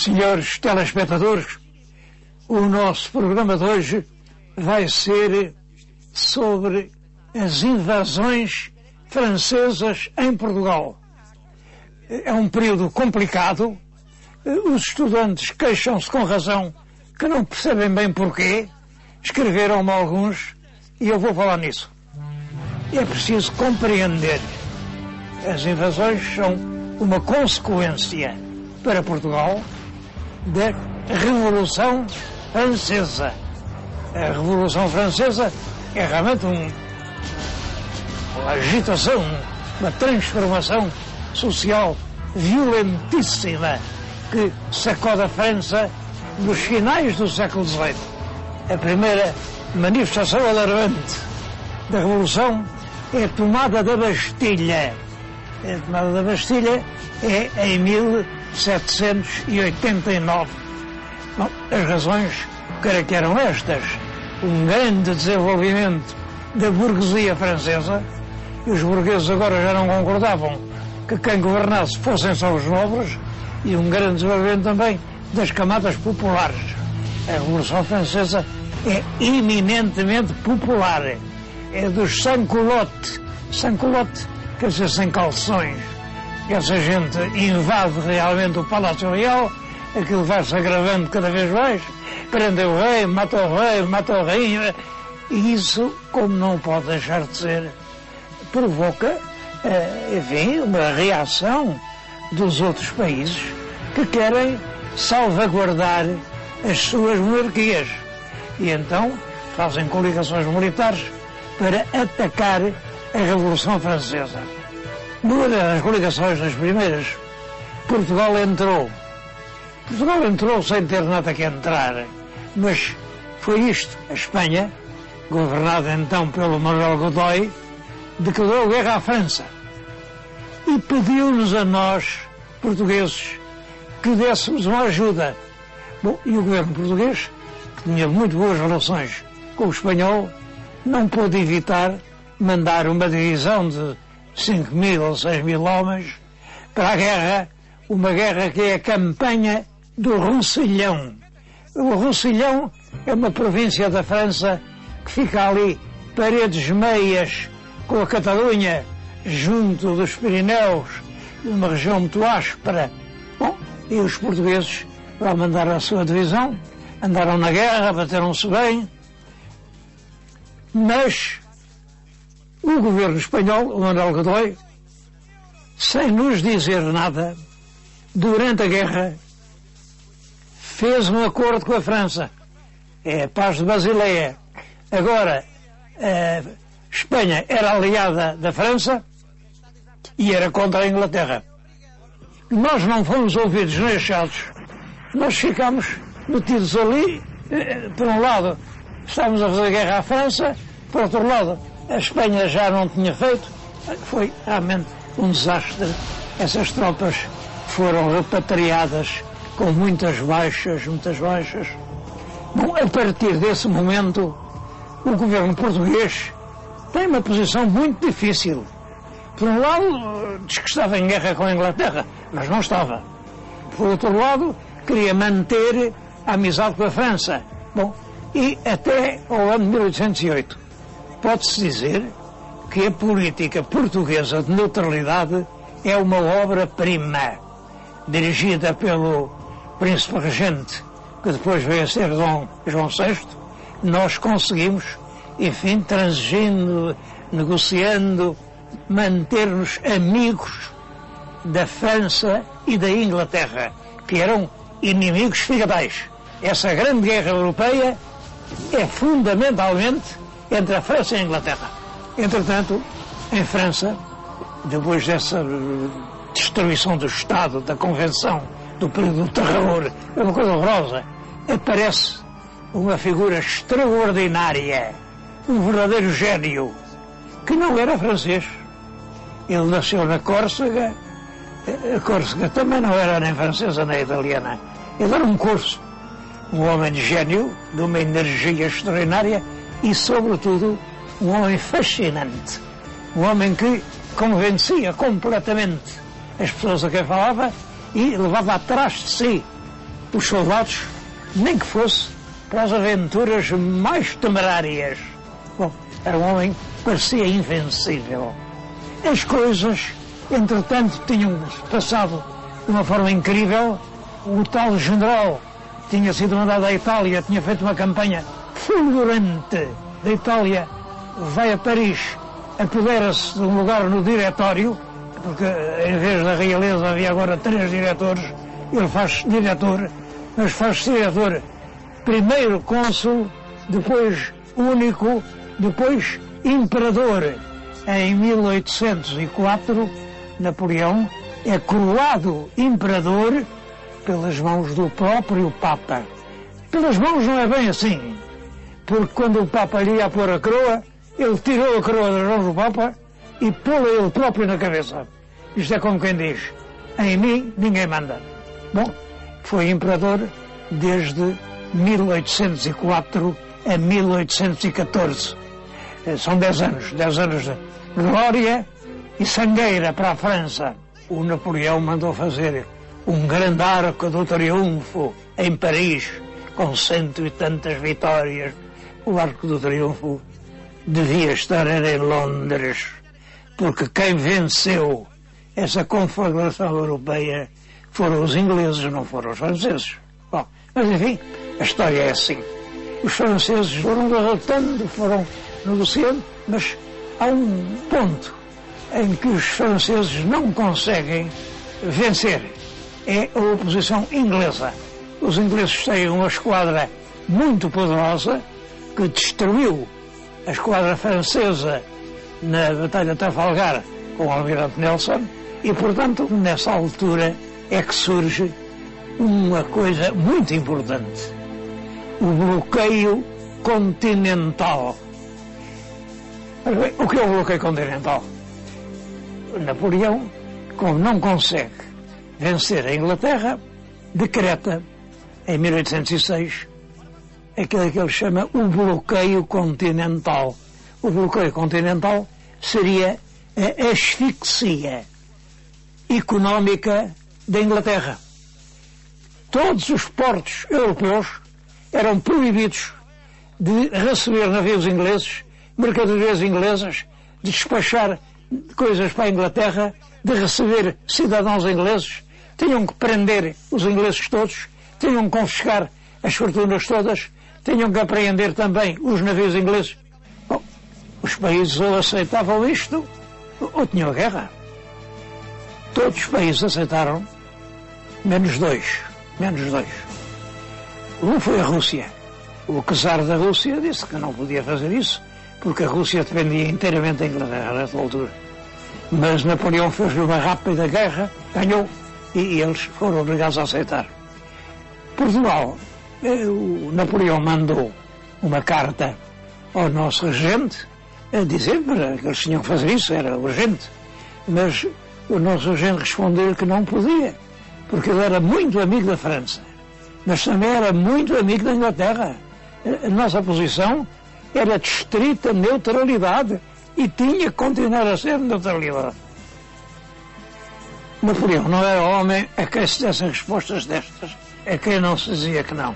Senhores telespectadores, o nosso programa de hoje vai ser sobre as invasões francesas em Portugal. É um período complicado, os estudantes queixam-se com razão que não percebem bem porquê, escreveram-me alguns e eu vou falar nisso. É preciso compreender. As invasões são uma consequência para Portugal da Revolução Francesa. A Revolução Francesa é realmente uma agitação, uma transformação social violentíssima que sacode a França nos finais do século XVIII. A primeira manifestação alarmante da Revolução é a tomada da Bastilha. A tomada da Bastilha é em 1789. Bom, as razões, creio que eram estas: um grande desenvolvimento da burguesia francesa, e os burgueses agora já não concordavam que quem governasse fossem só os nobres, e um grande desenvolvimento também das camadas populares. A Revolução Francesa é eminentemente popular, é dos sans-culottes. Sans-culottes quer dizer sem calções. Essa gente invade realmente o Palácio Real, aquilo vai-se agravando cada vez mais, prende o rei, mata a rainha, e isso, como não pode deixar de ser, provoca, enfim, uma reação dos outros países que querem salvaguardar as suas monarquias. E então fazem coligações militares para atacar a Revolução Francesa. Numa das coligações, das primeiras, Portugal entrou. Portugal entrou sem ter nada que entrar, mas foi isto. A Espanha, governada então pelo Manuel Godoy, declarou guerra à França e pediu-nos a nós, portugueses, que dessemos uma ajuda. Bom, e o governo português, que tinha muito boas relações com o espanhol, não pôde evitar mandar uma divisão de 5.000 ou 6.000 homens para a guerra, uma guerra que é a campanha do Roussillon. O Roussillon é uma província da França que fica ali, paredes meias com a Catalunha, junto dos Pirineus, uma região muito áspera. Bom, e os portugueses lá mandaram a sua divisão, andaram na guerra, bateram-se bem, mas o governo espanhol, o Manuel Godoy, sem nos dizer nada, durante a guerra, fez um acordo com a França. É a paz de Basileia. Agora, a Espanha era aliada da França e era contra a Inglaterra. Nós não fomos ouvidos nem achados. Nós ficámos metidos ali. Por um lado, estávamos a fazer guerra à França, por outro lado, a Espanha já não tinha feito. Foi realmente um desastre. Essas tropas foram repatriadas com muitas baixas. Bom, a partir desse momento, o governo português tem uma posição muito difícil. Por um lado, diz que estava em guerra com a Inglaterra, mas não estava. Por outro lado, queria manter a amizade com a França. Bom, e até ao ano 1808. Pode-se dizer que a política portuguesa de neutralidade é uma obra-prima, dirigida pelo príncipe regente, que depois veio a ser Dom João VI. Nós conseguimos, enfim, transigindo, negociando, manter-nos amigos da França e da Inglaterra, que eram inimigos feudais. Essa grande guerra europeia é fundamentalmente entre a França e a Inglaterra. Entretanto, em França, depois dessa destruição do Estado, da Convenção, do período do terror, é uma coisa horrorosa, aparece uma figura extraordinária, um verdadeiro gênio, que não era francês. Ele nasceu na Córcega. A Córcega também não era nem francesa nem italiana. Ele era um corso, um homem de gênio, de uma energia extraordinária e, sobretudo, um homem fascinante. Um homem que convencia completamente as pessoas a quem falava e levava atrás de si os soldados, nem que fosse para as aventuras mais temerárias. Bom, era um homem que parecia invencível. As coisas, entretanto, tinham passado de uma forma incrível. O tal general tinha sido mandado à Itália, tinha feito uma campanha fulgurante da Itália, vai a Paris, apodera-se de um lugar no diretório, porque em vez da realeza havia agora 3 diretores, ele faz diretor, mas faz-se diretor, primeiro cônsul, depois único, depois imperador. Em 1804, Napoleão é coroado imperador pelas mãos do próprio Papa. Pelas mãos não é bem assim, porque quando o Papa lhe ia pôr a coroa, ele tirou a coroa das mãos do Papa e pô-la ele próprio na cabeça. Isto é como quem diz, em mim ninguém manda. Bom, foi imperador desde 1804 a 1814. São 10 anos de glória e sangueira para a França. O Napoleão mandou fazer um grande arco do triunfo em Paris, com 100 e tantas vitórias. O arco do triunfo devia estar em Londres, porque quem venceu essa conflagração europeia foram os ingleses, não foram os franceses. Bom, mas enfim, a história é assim. Os franceses foram derrotando, foram negociando, mas há um ponto em que os franceses não conseguem vencer. É a oposição inglesa. Os ingleses têm uma esquadra muito poderosa que destruiu a esquadra francesa na Batalha de Trafalgar com o almirante Nelson e, portanto, nessa altura é que surge uma coisa muito importante: o bloqueio continental. O que é o bloqueio continental? Napoleão, como não consegue vencer a Inglaterra, decreta em 1806 aquilo que ele chama o bloqueio continental. O bloqueio continental seria a asfixia económica da Inglaterra. Todos os portos europeus eram proibidos de receber navios ingleses, mercadorias inglesas, de despachar coisas para a Inglaterra, de receber cidadãos ingleses. Tinham que prender os ingleses todos, tinham que confiscar as fortunas todas, tinham que apreender também os navios ingleses. Bom, os países ou aceitavam isto ou tinham guerra. Todos os países aceitaram, menos dois. Um foi a Rússia. O czar da Rússia disse que não podia fazer isso, porque a Rússia dependia inteiramente da Inglaterra nessa altura. Mas Napoleão fez uma rápida guerra, ganhou, e eles foram obrigados a aceitar. Portugal, o Napoleão mandou uma carta ao nosso regente a dizer que eles tinham que fazer isso, era urgente. Mas o nosso regente respondeu que não podia, porque ele era muito amigo da França, mas também era muito amigo da Inglaterra. A nossa posição era de estrita neutralidade e tinha que continuar a ser neutralidade. Napoleão não era homem a quem se dessem respostas destas, a quem não se dizia que não.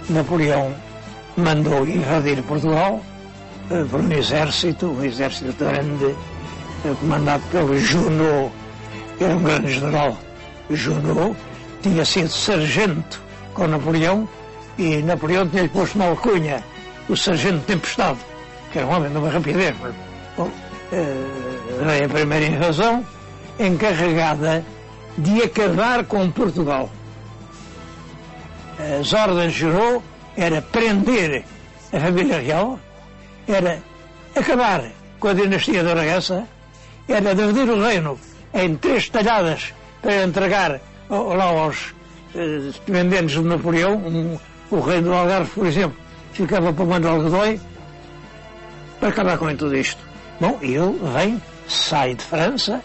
Napoleão mandou invadir Portugal por um exército grande, comandado pelo Junot, que era um grande general. Junot tinha sido sargento com Napoleão e Napoleão tinha-lhe posto na alcunha o sargento Tempestade, que era um homem de uma rapidez. Bom, veio a primeira invasão, encarregada de acabar com Portugal. As ordens de Junot era prender a família real, era acabar com a dinastia de Aragança, era dividir o reino em 3 talhadas para entregar lá aos dependentes de Napoleão. O reino do Algarve, por exemplo, ficava para o Manuel Godoy, para acabar com tudo isto. Bom, ele vem, sai de França,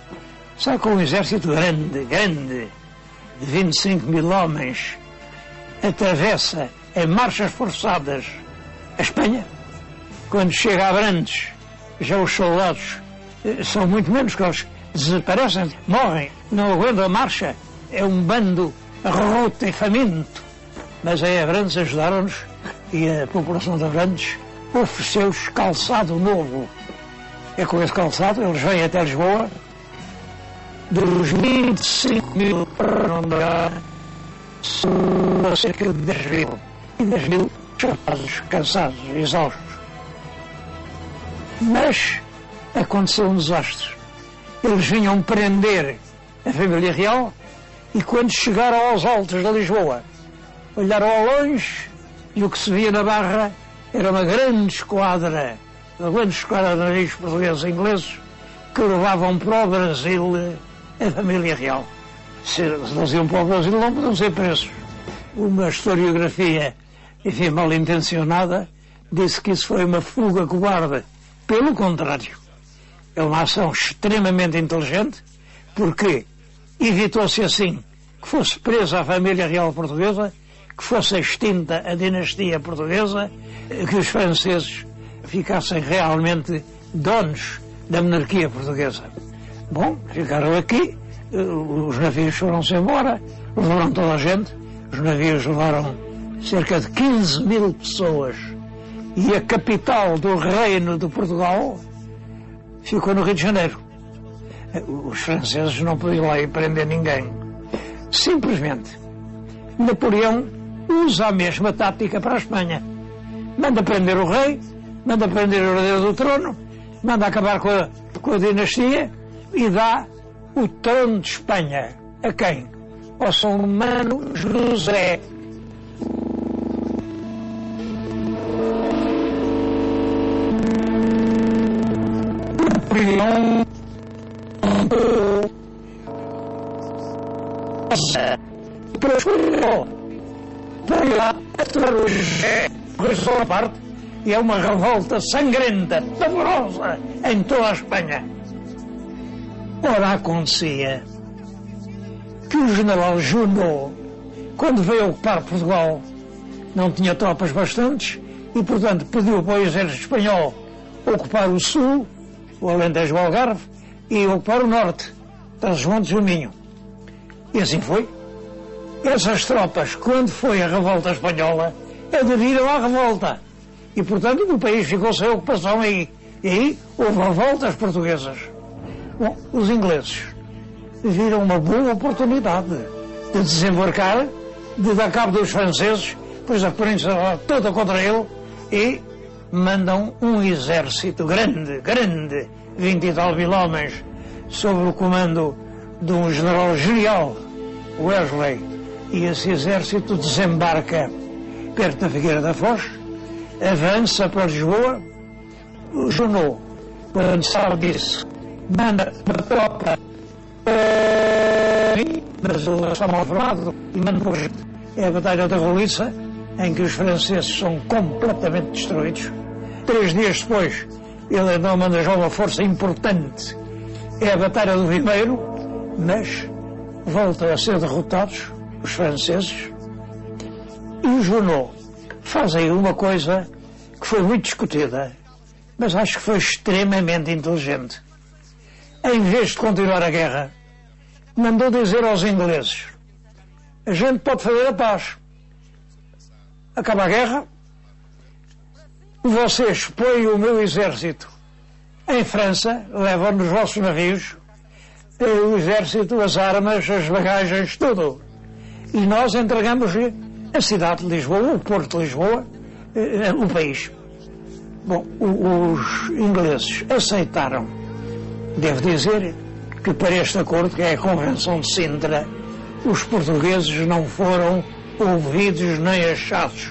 sai com um exército grande, de 25 mil homens, atravessa em marchas forçadas a Espanha. Quando chega a Abrantes, já os soldados são muito menos, que eles desaparecem, morrem, não aguentam a marcha. É um bando arroto e faminto, mas a Abrantes ajudaram-nos e a população de Abrantes ofereceu-os calçado novo. É com esse calçado eles vêm até Lisboa, dos 25 mil para não dar, são cerca de 10 mil. E 10 mil chapados, cansados, exaustos. Mas aconteceu um desastre. Eles vinham prender a família real e quando chegaram aos altos de Lisboa, olharam ao longe e o que se via na Barra era uma grande esquadra de navios portugueses e ingleses que levavam para o Brasil a família real. Se eles iam para o Brasil não podiam ser presos. Uma historiografia, enfim, mal intencionada, disse que isso foi uma fuga cobarde. Pelo contrário, é uma ação extremamente inteligente, porque evitou-se assim que fosse presa a família real portuguesa, que fosse extinta a dinastia portuguesa, que os franceses ficassem realmente donos da monarquia portuguesa. Bom, ficaram aqui, os navios foram-se embora, levaram toda a gente, os navios levaram cerca de 15 mil pessoas e a capital do reino de Portugal ficou no Rio de Janeiro. Os franceses não podiam lá ir prender ninguém. Simplesmente, Napoleão usa a mesma tática para a Espanha. Manda prender o rei, manda prender o herdeiro do trono, manda acabar com a dinastia e dá o trono de Espanha. A quem? Ao São Romano José. Napoleão para escolher para lá atuar o José à parte e é uma revolta sangrenta, pavorosa em toda a Espanha. Ora, acontecia que o general Junot, quando veio ocupar Portugal, não tinha tropas bastantes e, portanto, pediu para o exército espanhol ocupar o sul, o Alentejo e o Algarve, e ocupar o norte, Trás-os-Montes e o Minho. E assim foi. Essas tropas, quando foi a revolta espanhola, aderiram à revolta. E, portanto, o país ficou sem ocupação aí. E aí houve revoltas portuguesas. Bom, os ingleses viram uma boa oportunidade de desembarcar, de dar cabo dos franceses, pois a península toda contra ele, e mandam um exército grande, 20 e tal mil homens, sob o comando de um general genial, Wesley, e esse exército desembarca perto da Figueira da Foz, avança para Lisboa. O Junot, quando sabe disso, manda uma tropa, mas ele está mal formado e manda por gente. É a Batalha da Roliça, em que os franceses são completamente destruídos. 3 dias depois, ele não manda já uma força importante. É a Batalha do Vimeiro, mas voltam a ser derrotados os franceses. E o Junot faz aí uma coisa que foi muito discutida, mas acho que foi extremamente inteligente. Em vez de continuar a guerra, mandou dizer aos ingleses: a gente pode fazer a paz. Acaba a guerra, vocês põem o meu exército em França, levam nos vossos navios o exército, as armas, as bagagens, tudo. E nós entregamos-lhe a cidade de Lisboa, o Porto de Lisboa, o país. Bom, os ingleses aceitaram. Devo dizer que para este acordo, que é a Convenção de Sintra, os portugueses não foram ouvidos nem achados.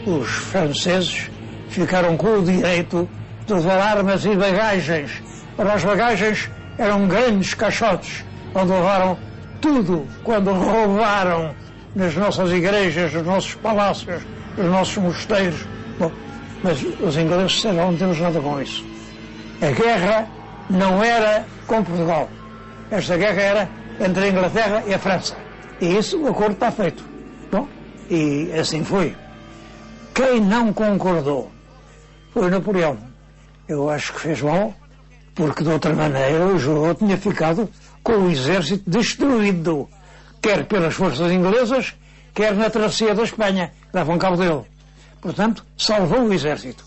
Os franceses ficaram com o direito de levar armas e bagagens. Ora, as bagagens eram grandes caixotes, onde levaram tudo quando roubaram nas nossas igrejas, nos nossos palácios, nos nossos mosteiros. Bom, mas os ingleses disseram: não temos nada com isso. A guerra não era com Portugal. Esta guerra era entre a Inglaterra e a França. E isso, o acordo está feito. Bom, e assim foi. Quem não concordou foi Napoleão. Eu acho que fez mal, porque de outra maneira o Junot tinha ficado com o exército destruído. quer pelas forças inglesas, quer na travessia da Espanha, que davam cabo dele. Portanto, salvou o exército.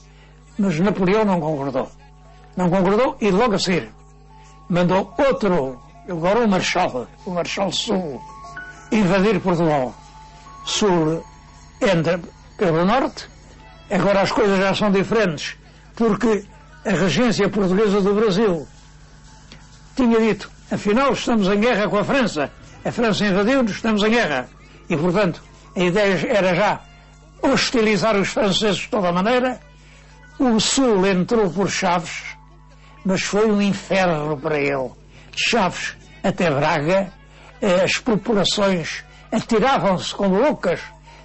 Mas Napoleão não concordou. Não concordou e logo a seguir mandou outro, agora o Marechal Soult, invadir Portugal. Soult entra pelo norte. Agora as coisas já são diferentes, porque a regência portuguesa do Brasil tinha dito, afinal estamos em guerra com a França invadiu-nos, estamos em guerra. E, portanto, a ideia era já hostilizar os franceses de toda maneira. O Sul entrou por Chaves, mas foi um inferno para ele. De Chaves até Braga, as populações atiravam-se como loucas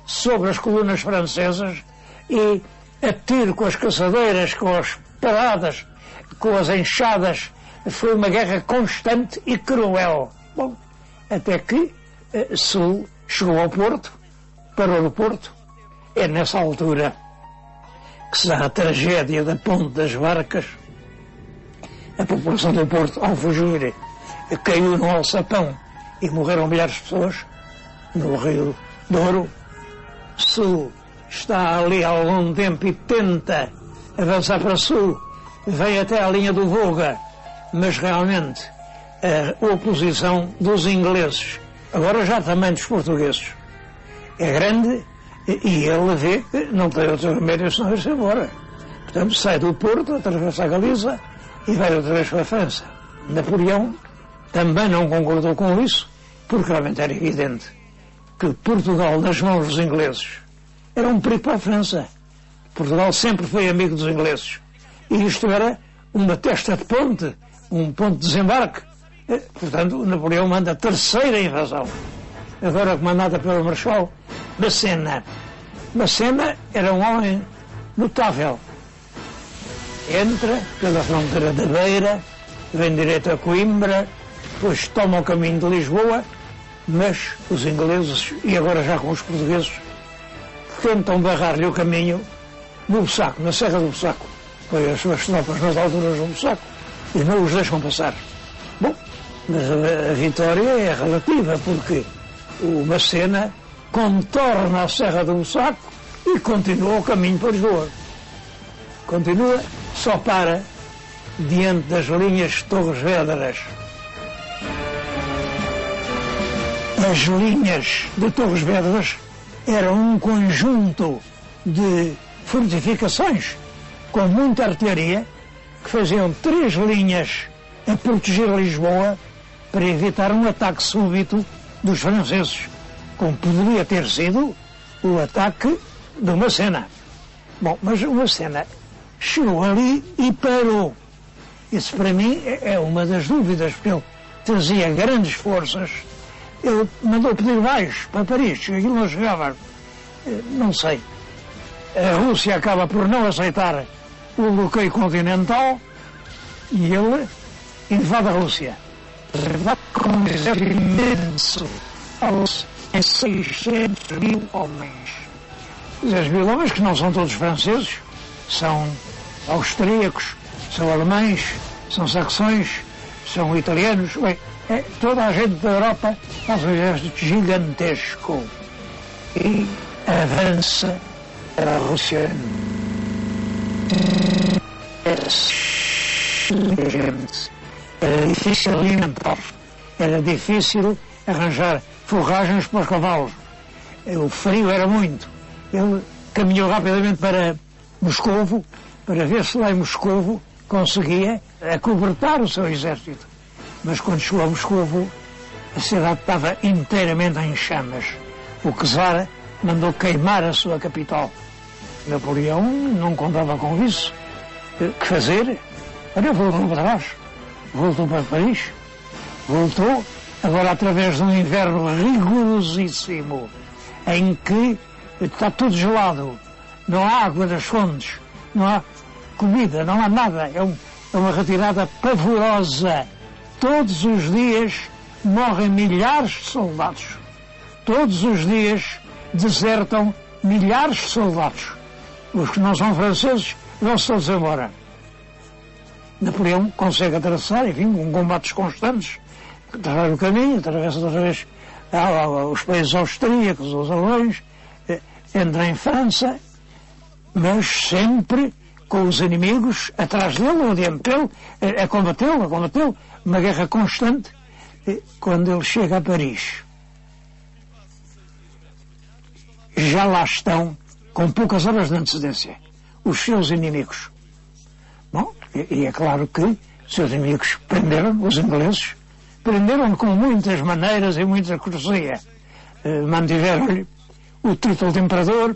sobre as colunas francesas e a tiro com as caçadeiras, com as paradas, com as enxadas. Foi uma guerra constante e cruel. Bom, até que Sul chegou ao Porto, parou no Porto. É nessa altura que se dá a tragédia da ponte das barcas. A população do Porto, ao fugir, caiu no alçapão e morreram milhares de pessoas no Rio Douro. Sul está ali há algum tempo e tenta avançar para Sul, vem até à linha do Volga, mas realmente a oposição dos ingleses, agora já também dos portugueses, é grande e ele vê que não tem outro remédio senão ir-se embora. Portanto, sai do Porto, atravessa a Galiza e vai outra vez para a França. Napoleão também não concordou com isso, porque realmente era evidente que Portugal, nas mãos dos ingleses, era um perigo para a França. Portugal sempre foi amigo dos ingleses. E isto era uma testa de ponte, um ponto de desembarque. Portanto, Napoleão manda a terceira invasão, agora comandada pelo Marechal Massena. Massena era um homem notável. Entra pela fronteira da Beira, vem direto a Coimbra, depois toma o caminho de Lisboa, mas os ingleses, e agora já com os portugueses, tentam barrar-lhe o caminho no Bussaco, na Serra do Bussaco. Põe as suas tropas nas alturas do Bussaco e não os deixam passar. Bom, mas a vitória é relativa, porque o Massena contorna a Serra do Bussaco e continua o caminho para Lisboa. Continua, só para diante das linhas de Torres Vedras. As linhas de Torres Vedras eram um conjunto de fortificações com muita artilharia que faziam 3 linhas a proteger Lisboa para evitar um ataque súbito dos franceses, como poderia ter sido o ataque de Massena. Bom, mas o Massena chegou ali e parou. Isso para mim é uma das dúvidas, porque ele trazia grandes forças. Ele mandou pedir baixo para Paris, aquilo não chegava. Não sei. A Rússia acaba por não aceitar o bloqueio continental e ele invade a Rússia. Com um exército imenso, em 600.000 homens. 600.000 homens que não são todos franceses, são austríacos, são alemães, são saxões, são italianos. Bem, toda a gente da Europa faz um exército gigantesco e avança para a Rússia. Era difícil alimentar, era difícil arranjar forragens para os cavalos. O frio era muito. Ele caminhou rapidamente para Moscovo, para ver se lá em Moscovo conseguia acobertar o seu exército. Mas quando chegou a Moscovo, a cidade estava inteiramente em chamas. O czar mandou queimar a sua capital. Napoleão não contava com isso. Que fazer? Olha, voltou para trás. Voltou para Paris. Voltou, agora através de um inverno rigorosíssimo, em que está tudo gelado. Não há água das fontes, não há comida, não há nada. É uma retirada pavorosa. Todos os dias morrem milhares de soldados. Todos os dias desertam milhares de soldados. Os que não são franceses vão-se todos embora. Napoleão consegue atravessar, enfim, com combates constantes, atravessa o caminho, atravessa outra vez os países austríacos, os alemães, entra em França, mas sempre com os inimigos atrás dele, ou diante dele, a combatê-lo, uma guerra constante. Quando ele chega a Paris, já lá estão, com poucas horas de antecedência, os seus inimigos. Bom, e é claro que os seus inimigos prenderam, os ingleses, prenderam com muitas maneiras e muita cortesia. Mantiveram-lhe o título de imperador,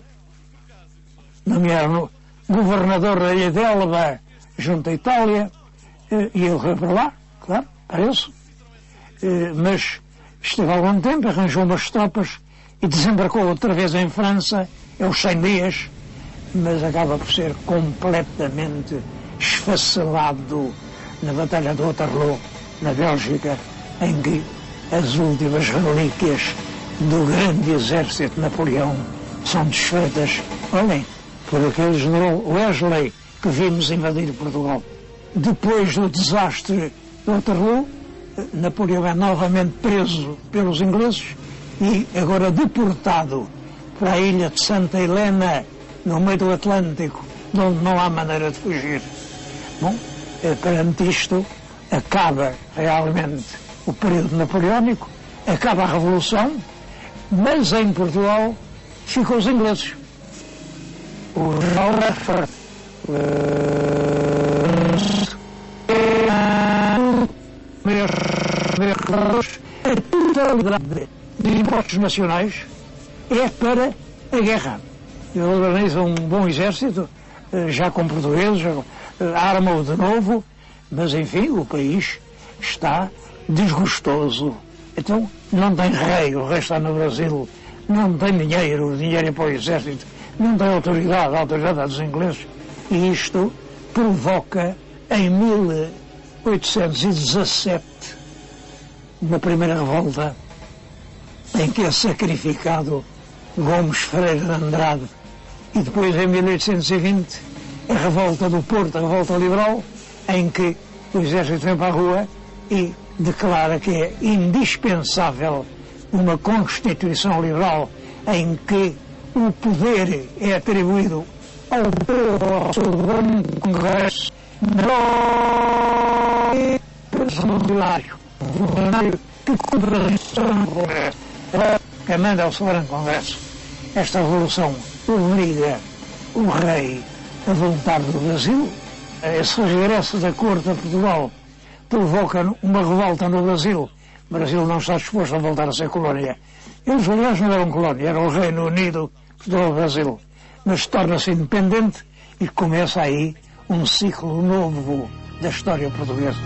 nomearam-no governador da ilha de Elba, junto à Itália, e ele foi para lá, claro, para isso. Mas esteve há algum tempo, arranjou umas tropas e desembarcou outra vez em França, aos 100 dias, mas acaba por ser completamente esfacelado na Batalha de Waterloo, na Bélgica, em que as últimas relíquias do grande exército de Napoleão são desfeitas, olhem, por aquele general Wesley que vimos invadir Portugal. Depois do desastre de Waterloo, Napoleão é novamente preso pelos ingleses e agora deportado para a ilha de Santa Helena, no meio do Atlântico, de onde não há maneira de fugir. Bom, perante isto, acaba realmente o período napoleónico, acaba a Revolução, mas em Portugal ficam os ingleses. O Ralph a totalidade de impostos nacionais é para a guerra. Ele organiza um bom exército, já com portugueses, arma-o de novo, mas enfim, o país está desgostoso. Então não tem rei, o rei está no Brasil, não tem dinheiro, o dinheiro é para o exército, não tem autoridade, a autoridade é dos ingleses, e isto provoca em 1817 uma primeira revolta em que é sacrificado Gomes Freire de Andrade, e depois em 1820 a revolta do Porto, a revolta liberal, em que o exército vem para a rua e declara que é indispensável uma Constituição liberal em que o poder é atribuído ao soberano do Congresso, não é funcionário que cumpre a instrução do Congresso, que manda ao soberano Congresso. Esta revolução obriga o rei a voltar do Brasil. Esse regresso da corte a Portugal provoca uma revolta no Brasil. O Brasil não está disposto a voltar a ser colónia. Eles, aliás, não eram colónia, era o Reino Unido do Brasil. Mas torna-se independente e começa aí um ciclo novo da história portuguesa.